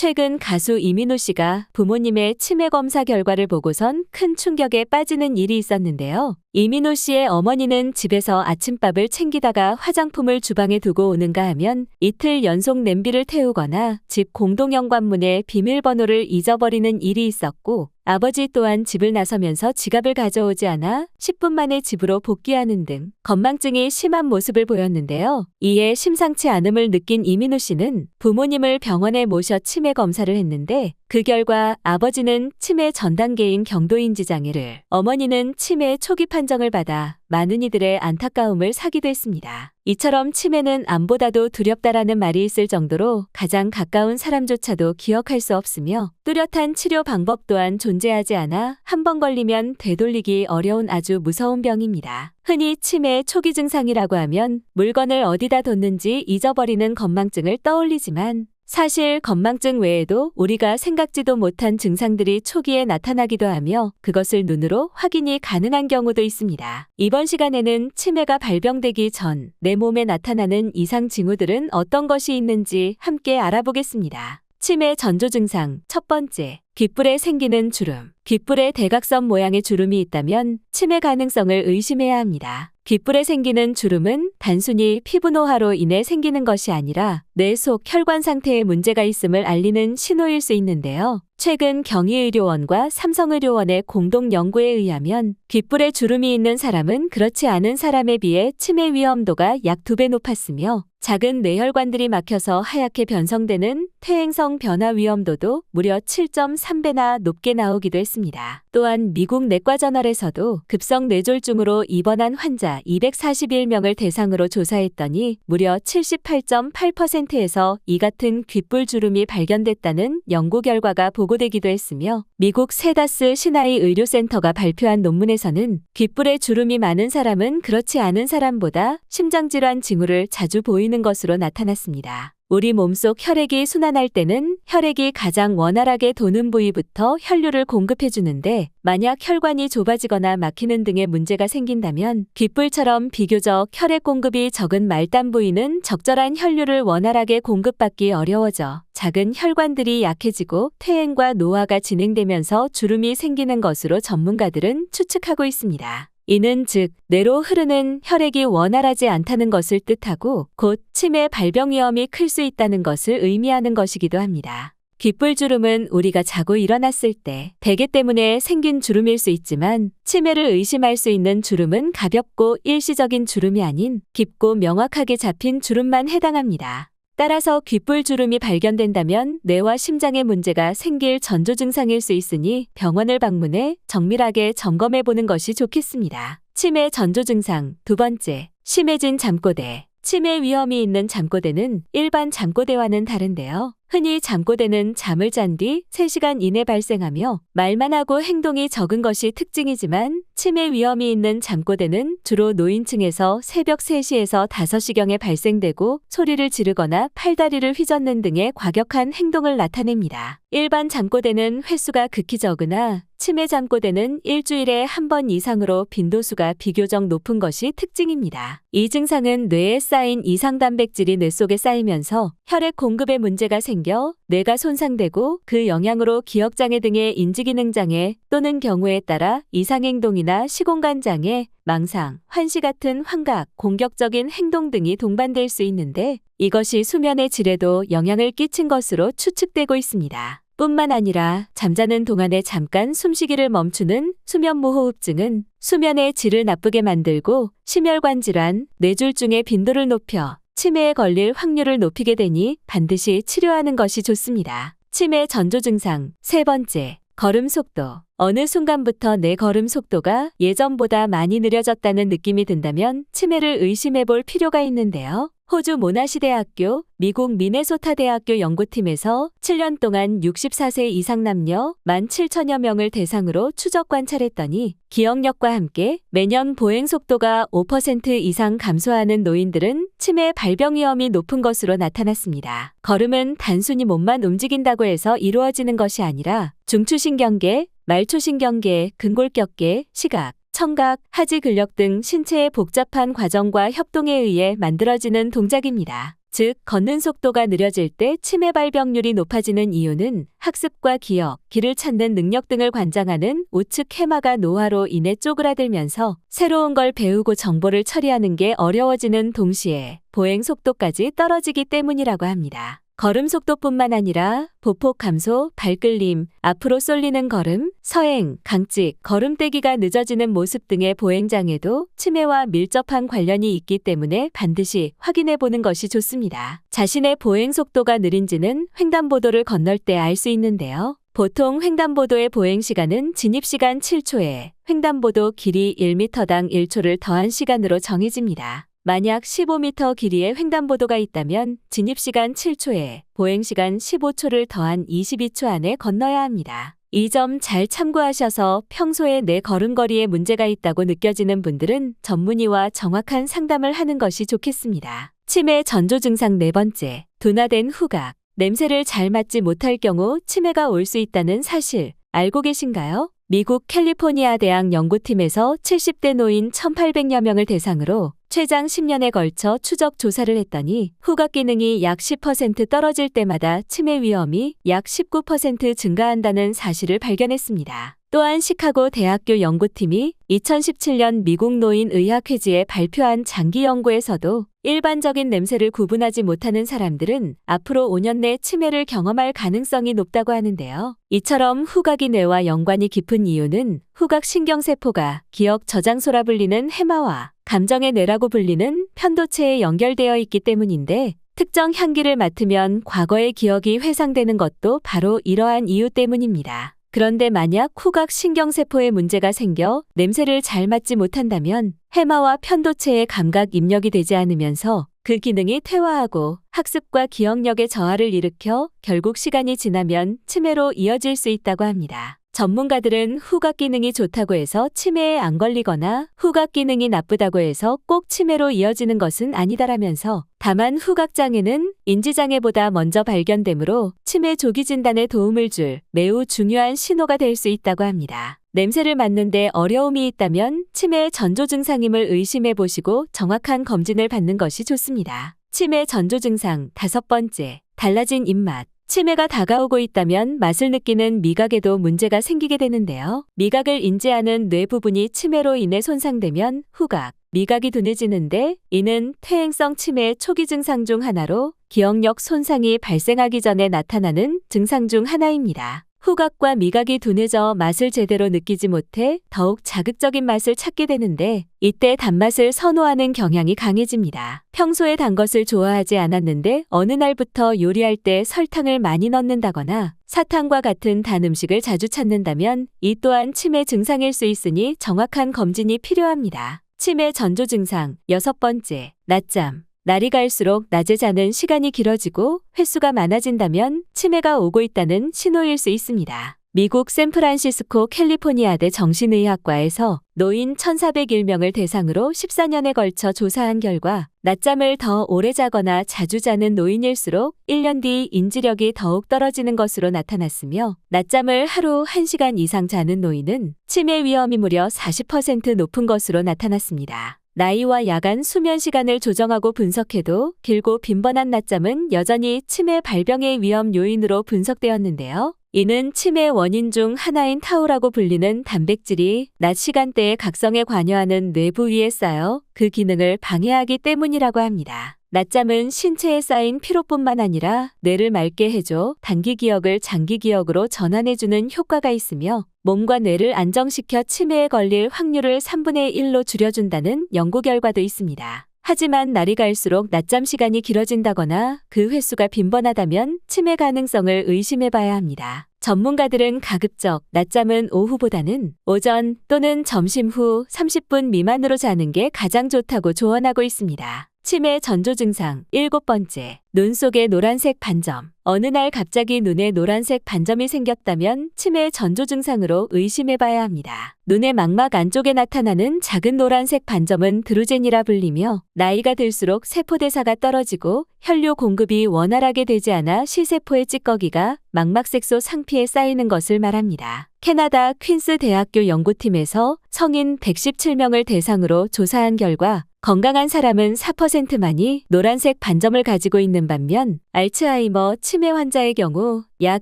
최근 가수 이민호 씨가 부모님의 치매 검사 결과를 보고선 큰 충격에 빠지는 일이 있었는데요. 이민호 씨의 어머니는 집에서 아침밥을 챙기다가 화장품을 주방에 두고 오는가 하면 이틀 연속 냄비를 태우거나 집 공동현관문에 비밀번호를 잊어버리는 일이 있었고, 아버지 또한 집을 나서면서 지갑을 가져오지 않아 10분 만에 집으로 복귀하는 등 건망증이 심한 모습을 보였는데요. 이에 심상치 않음을 느낀 이민호 씨는 부모님을 병원에 모셔 치매 검사를 했는데, 그 결과 아버지는 치매 전 단계인 경도인지 장애를, 어머니는 치매 초기 판정을 받아 많은 이들의 안타까움을 사기도 했습니다. 이처럼 치매는 암보다도 두렵다라는 말이 있을 정도로 가장 가까운 사람조차도 기억할 수 없으며, 뚜렷한 치료 방법 또한 존재하지 않아 한 번 걸리면 되돌리기 어려운 아주 무서운 병입니다. 흔히 치매 초기 증상이라고 하면 물건을 어디다 뒀는지 잊어버리는 건망증을 떠올리지만, 사실 건망증 외에도 우리가 생각지도 못한 증상들이 초기에 나타나기도 하며 그것을 눈으로 확인이 가능한 경우도 있습니다. 이번 시간에는 치매가 발병되기 전 내 몸에 나타나는 이상 징후들은 어떤 것이 있는지 함께 알아보겠습니다. 치매 전조 증상 첫 번째, 귓불에 생기는 주름. 귓불에 대각선 모양의 주름이 있다면 치매 가능성을 의심해야 합니다. 귓불에 생기는 주름은 단순히 피부 노화로 인해 생기는 것이 아니라 뇌 속 혈관 상태에 문제가 있음을 알리는 신호일 수 있는데요. 최근 경희의료원과 삼성의료원의 공동 연구에 의하면 귓불에 주름이 있는 사람은 그렇지 않은 사람에 비해 치매 위험도가 약 2배 높았으며, 작은 뇌혈관들이 막혀서 하얗게 변성되는 퇴행성 변화 위험도도 무려 7.3배나 높게 나오기도 했습니다. 또한 미국 내과저널에서도 급성 뇌졸중으로 입원한 환자 241명을 대상으로 조사했더니 무려 78.8%에서 이 같은 귓불 주름이 발견됐다는 연구 결과가 보고되기도 했으며, 미국 세다스 시나이 의료센터가 발표한 논문에서는 귓불에 주름이 많은 사람은 그렇지 않은 사람보다 심장질환 징후를 자주 보이는 것으로 나타났습니다. 우리 몸속 혈액이 순환할 때는 혈액이 가장 원활하게 도는 부위부터 혈류를 공급해주는데, 만약 혈관이 좁아지거나 막히는 등의 문제가 생긴다면 귓불처럼 비교적 혈액 공급이 적은 말단 부위는 적절한 혈류를 원활하게 공급받기 어려워져 작은 혈관들이 약해지고 퇴행과 노화가 진행되면서 주름이 생기는 것으로 전문가들은 추측하고 있습니다. 이는 즉 뇌로 흐르는 혈액이 원활하지 않다는 것을 뜻하고 곧 치매 발병 위험이 클 수 있다는 것을 의미하는 것이기도 합니다. 귓불 주름은 우리가 자고 일어났을 때 베개 때문에 생긴 주름일 수 있지만, 치매를 의심할 수 있는 주름은 가볍고 일시적인 주름이 아닌 깊고 명확하게 잡힌 주름만 해당합니다. 따라서 귓불 주름이 발견된다면 뇌와 심장에 문제가 생길 전조 증상일 수 있으니 병원을 방문해 정밀하게 점검해 보는 것이 좋겠습니다. 치매 전조 증상 두 번째, 심해진 잠꼬대. 치매 위험이 있는 잠꼬대는 일반 잠꼬대와는 다른데요. 흔히 잠꼬대는 잠을 잔 뒤 3시간 이내 발생하며 말만 하고 행동이 적은 것이 특징이지만, 치매 위험이 있는 잠꼬대는 주로 노인층에서 새벽 3시에서 5시경에 발생되고 소리를 지르거나 팔다리를 휘젓는 등의 과격한 행동을 나타냅니다. 일반 잠꼬대는 횟수가 극히 적으나 치매 잠꼬대는 일주일에 한 번 이상으로 빈도수가 비교적 높은 것이 특징입니다. 이 증상은 뇌에 쌓인 이상 단백질이 뇌 속에 쌓이면서 혈액 공급에 문제가 생겨 뇌가 손상되고, 그 영향으로 기억장애 등의 인지기능장애 또는 경우에 따라 이상행동이나 시공간장애, 망상, 환시 같은 환각, 공격적인 행동 등이 동반될 수 있는데, 이것이 수면의 질에도 영향을 끼친 것으로 추측되고 있습니다. 뿐만 아니라 잠자는 동안에 잠깐 숨쉬기를 멈추는 수면무호흡증은 수면의 질을 나쁘게 만들고 심혈관 질환, 뇌졸중의 빈도를 높여 치매에 걸릴 확률을 높이게 되니 반드시 치료하는 것이 좋습니다. 치매 전조 증상 세 번째, 걸음 속도. 어느 순간부터 내 걸음 속도가 예전보다 많이 느려졌다는 느낌이 든다면 치매를 의심해 볼 필요가 있는데요. 호주 모나시 대학교, 미국 미네소타 대학교 연구팀에서 7년 동안 64세 이상 남녀 17,000여 명을 대상으로 추적 관찰했더니 기억력과 함께 매년 보행 속도가 5% 이상 감소하는 노인들은 치매 발병 위험이 높은 것으로 나타났습니다. 걸음은 단순히 몸만 움직인다고 해서 이루어지는 것이 아니라 중추신경계, 말초신경계, 근골격계, 시각, 청각, 하지 근력 등 신체의 복잡한 과정과 협동에 의해 만들어지는 동작입니다. 즉 걷는 속도가 느려질 때 치매 발병률이 높아지는 이유는 학습과 기억, 길을 찾는 능력 등을 관장하는 우측 해마가 노화로 인해 쪼그라들면서 새로운 걸 배우고 정보를 처리하는 게 어려워지는 동시에 보행 속도까지 떨어지기 때문이라고 합니다. 걸음 속도뿐만 아니라 보폭 감소, 발끌림, 앞으로 쏠리는 걸음, 서행, 강찍, 걸음떼기가 늦어지는 모습 등의 보행장애도 치매와 밀접한 관련이 있기 때문에 반드시 확인해 보는 것이 좋습니다. 자신의 보행 속도가 느린지는 횡단보도를 건널 때 알 수 있는데요. 보통 횡단보도의 보행 시간은 진입시간 7초에 횡단보도 길이 1m당 1초를 더한 시간으로 정해집니다. 만약 15m 길이의 횡단보도가 있다면 진입시간 7초에 보행시간 15초를 더한 22초 안에 건너야 합니다. 이 점 잘 참고하셔서 평소에 내 걸음걸이에 문제가 있다고 느껴지는 분들은 전문의와 정확한 상담을 하는 것이 좋겠습니다. 치매 전조 증상 4번째, 둔화된 후각. 냄새를 잘 맡지 못할 경우 치매가 올 수 있다는 사실 알고 계신가요? 미국 캘리포니아 대학 연구팀에서 70대 노인 1,800여 명을 대상으로 최장 10년에 걸쳐 추적 조사를 했더니 후각 기능이 약 10% 떨어질 때마다 치매 위험이 약 19% 증가한다는 사실을 발견했습니다. 또한 시카고 대학교 연구팀이 2017년 미국 노인의학회지에 발표한 장기 연구에서도 일반적인 냄새를 구분하지 못하는 사람들은 앞으로 5년 내 치매를 경험할 가능성이 높다고 하는데요. 이처럼 후각이 뇌와 연관이 깊은 이유는 후각 신경세포가 기억 저장소라 불리는 해마와 감정의 뇌라고 불리는 편도체에 연결되어 있기 때문인데 특정 향기를 맡으면 과거의 기억이 회상되는 것도 바로 이러한 이유 때문입니다. 그런데 만약 후각 신경세포에 문제가 생겨 냄새를 잘 맡지 못한다면 해마와 편도체의 감각 입력이 되지 않으면서 그 기능이 퇴화하고 학습과 기억력의 저하를 일으켜 결국 시간이 지나면 치매로 이어질 수 있다고 합니다. 전문가들은 후각 기능이 좋다고 해서 치매에 안 걸리거나 후각 기능이 나쁘다고 해서 꼭 치매로 이어지는 것은 아니다라면서 다만 후각 장애는 인지 장애보다 먼저 발견되므로 치매 조기 진단에 도움을 줄 매우 중요한 신호가 될 수 있다고 합니다. 냄새를 맡는데 어려움이 있다면 치매 전조 증상임을 의심해 보시고 정확한 검진을 받는 것이 좋습니다. 치매 전조 증상 5번째, 달라진 입맛. 치매가 다가오고 있다면 맛을 느끼는 미각에도 문제가 생기게 되는데요. 미각을 인지하는 뇌 부분이 치매로 인해 손상되면 후각, 미각이 둔해지는데 이는 퇴행성 치매의 초기 증상 중 하나로 기억력 손상이 발생하기 전에 나타나는 증상 중 하나입니다. 후각과 미각이 둔해져 맛을 제대로 느끼지 못해 더욱 자극적인 맛을 찾게 되는데 이때 단맛을 선호하는 경향이 강해집니다. 평소에 단 것을 좋아하지 않았는데 어느 날부터 요리할 때 설탕을 많이 넣는다거나 사탕과 같은 단 음식을 자주 찾는다면 이 또한 치매 증상일 수 있으니 정확한 검진이 필요합니다. 치매 전조 증상 6번째, 낮잠. 날이 갈수록 낮에 자는 시간이 길어지고 횟수가 많아진다면 치매가 오고 있다는 신호일 수 있습니다. 미국 샌프란시스코 캘리포니아대 정신의학과에서 노인 1,401명을 대상으로 14년에 걸쳐 조사한 결과 낮잠을 더 오래 자거나 자주 자는 노인일수록 1년 뒤 인지력이 더욱 떨어지는 것으로 나타났으며 낮잠을 하루 1시간 이상 자는 노인은 치매 위험이 무려 40% 높은 것으로 나타났습니다. 나이와 야간 수면 시간을 조정하고 분석해도 길고 빈번한 낮잠은 여전히 치매 발병의 위험 요인으로 분석되었는데요. 이는 치매 원인 중 하나인 타우라고 불리는 단백질이 낮 시간대에 각성에 관여하는 뇌 부위에 쌓여 그 기능을 방해하기 때문이라고 합니다. 낮잠은 신체에 쌓인 피로뿐만 아니라 뇌를 맑게 해줘 단기 기억을 장기 기억으로 전환해주는 효과가 있으며 몸과 뇌를 안정시켜 치매에 걸릴 확률을 3분의 1로 줄여준다는 연구 결과도 있습니다. 하지만 날이 갈수록 낮잠 시간이 길어진다거나 그 횟수가 빈번하다면 치매 가능성을 의심해봐야 합니다. 전문가들은 가급적 낮잠은 오후보다는 오전 또는 점심 후 30분 미만으로 자는 게 가장 좋다고 조언하고 있습니다. 치매 전조 증상 7번째, 눈 속에 노란색 반점. 어느 날 갑자기 눈에 노란색 반점이 생겼다면 치매 전조 증상으로 의심해봐야 합니다. 눈의 망막 안쪽에 나타나는 작은 노란색 반점은 드루젠이라 불리며 나이가 들수록 세포대사가 떨어지고 혈류 공급이 원활하게 되지 않아 실세포의 찌꺼기가 망막색소 상피에 쌓이는 것을 말합니다. 캐나다 퀸스 대학교 연구팀에서 성인 117명을 대상으로 조사한 결과 건강한 사람은 4%만이 노란색 반점을 가지고 있는 반면 알츠하이머 치매 환자의 경우 약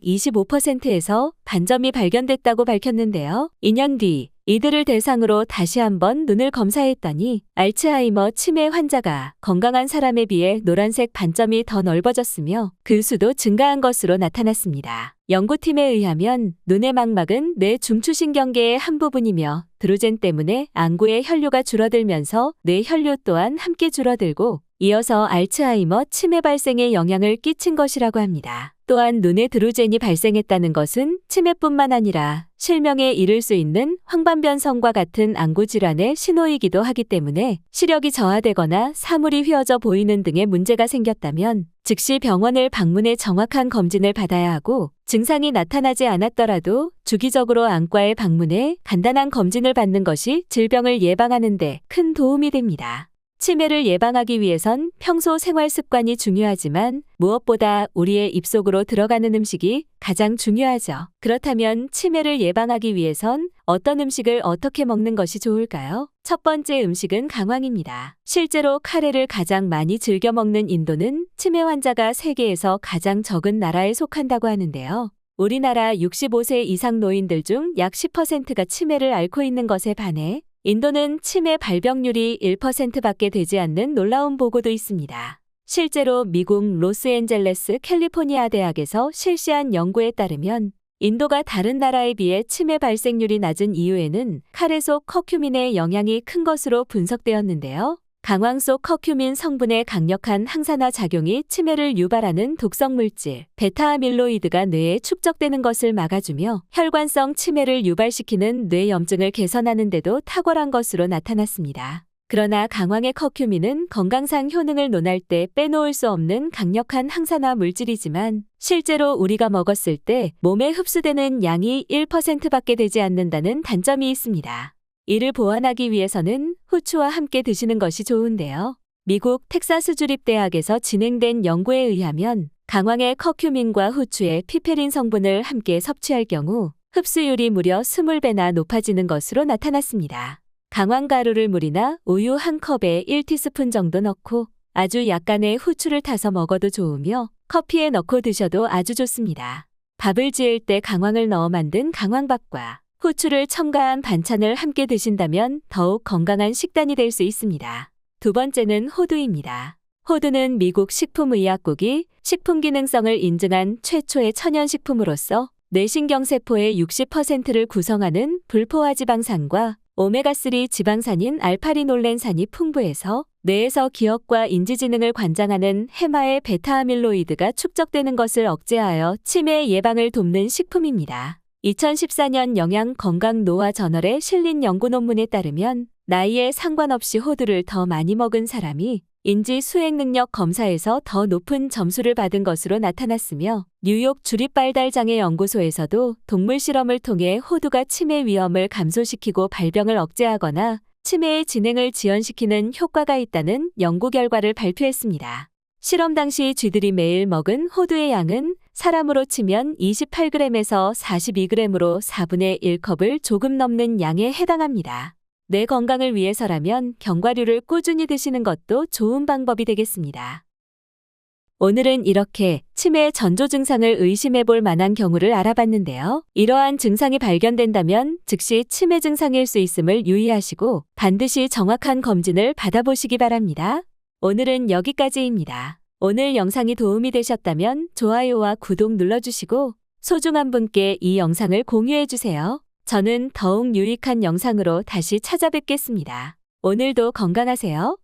25%에서 반점이 발견됐다고 밝혔는데요. 2년 뒤 이들을 대상으로 다시 한번 눈을 검사했더니 알츠하이머 치매 환자가 건강한 사람에 비해 노란색 반점이 더 넓어졌으며 그 수도 증가한 것으로 나타났습니다. 연구팀에 의하면 눈의 망막은 뇌 중추신경계의 한 부분이며 드로젠 때문에 안구의 혈류가 줄어들면서 뇌 혈류 또한 함께 줄어들고 이어서 알츠하이머 치매 발생에 영향을 끼친 것이라고 합니다. 또한 눈에 드로젠이 발생했다는 것은 치매뿐만 아니라 실명에 이를 수 있는 황반변성과 같은 안구 질환의 신호이기도 하기 때문에 시력이 저하되거나 사물이 휘어져 보이는 등의 문제가 생겼다면 즉시 병원을 방문해 정확한 검진을 받아야 하고 증상이 나타나지 않았더라도 주기적으로 안과에 방문해 간단한 검진을 받는 것이 질병을 예방하는 데 큰 도움이 됩니다. 치매를 예방하기 위해선 평소 생활 습관이 중요하지만 무엇보다 우리의 입속으로 들어가는 음식이 가장 중요하죠. 그렇다면 치매를 예방하기 위해선 어떤 음식을 어떻게 먹는 것이 좋을까요? 첫 번째 음식은 강황입니다. 실제로 카레를 가장 많이 즐겨 먹는 인도는 치매 환자가 세계에서 가장 적은 나라에 속한다고 하는데요. 우리나라 65세 이상 노인들 중 약 10%가 치매를 앓고 있는 것에 반해 인도는 치매 발병률이 1%밖에 되지 않는 놀라운 보고도 있습니다. 실제로 미국 로스앤젤레스 캘리포니아 대학에서 실시한 연구에 따르면 인도가 다른 나라에 비해 치매 발생률이 낮은 이유에는 카레 속 커큐민의 영향이 큰 것으로 분석되었는데요. 강황 속 커큐민 성분의 강력한 항산화 작용이 치매를 유발하는 독성 물질 베타아밀로이드가 뇌에 축적되는 것을 막아주며 혈관성 치매를 유발시키는 뇌염증을 개선하는 데도 탁월한 것으로 나타났습니다. 그러나 강황의 커큐민은 건강상 효능을 논할 때 빼놓을 수 없는 강력한 항산화 물질이지만 실제로 우리가 먹었을 때 몸에 흡수되는 양이 1%밖에 되지 않는다는 단점이 있습니다. 이를 보완하기 위해서는 후추와 함께 드시는 것이 좋은데요. 미국 텍사스 주립대학에서 진행된 연구에 의하면 강황의 커큐민과 후추의 피페린 성분을 함께 섭취할 경우 흡수율이 무려 20배나 높아지는 것으로 나타났습니다. 강황 가루를 물이나 우유 한 컵에 1티스푼 정도 넣고 아주 약간의 후추를 타서 먹어도 좋으며 커피에 넣고 드셔도 아주 좋습니다. 밥을 지을 때 강황을 넣어 만든 강황밥과 후추를 첨가한 반찬을 함께 드신다면 더욱 건강한 식단이 될 수 있습니다. 두 번째는 호두입니다. 호두는 미국 식품의약국이 식품기능성을 인증한 최초의 천연식품으로서 뇌신경세포의 60%를 구성하는 불포화지방산과 오메가3 지방산인 알파리놀렌산이 풍부해서 뇌에서 기억과 인지지능을 관장하는 해마의 베타아밀로이드가 축적되는 것을 억제하여 치매 예방을 돕는 식품입니다. 2014년 영양건강노화 저널에 실린 연구 논문에 따르면 나이에 상관없이 호두를 더 많이 먹은 사람이 인지 수행 능력 검사에서 더 높은 점수를 받은 것으로 나타났으며 뉴욕 주립발달장애 연구소에서도 동물 실험을 통해 호두가 치매 위험을 감소시키고 발병을 억제하거나 치매의 진행을 지연시키는 효과가 있다는 연구 결과를 발표했습니다. 실험 당시 쥐들이 매일 먹은 호두의 양은 사람으로 치면 28g에서 42g으로 4분의 1컵을 조금 넘는 양에 해당합니다. 뇌 건강을 위해서라면 견과류를 꾸준히 드시는 것도 좋은 방법이 되겠습니다. 오늘은 이렇게 치매 전조 증상을 의심해 볼 만한 경우를 알아봤는데요. 이러한 증상이 발견된다면 즉시 치매 증상일 수 있음을 유의하시고 반드시 정확한 검진을 받아보시기 바랍니다. 오늘은 여기까지입니다. 오늘 영상이 도움이 되셨다면 좋아요와 구독 눌러주시고 소중한 분께 이 영상을 공유해주세요. 저는 더욱 유익한 영상으로 다시 찾아뵙겠습니다. 오늘도 건강하세요.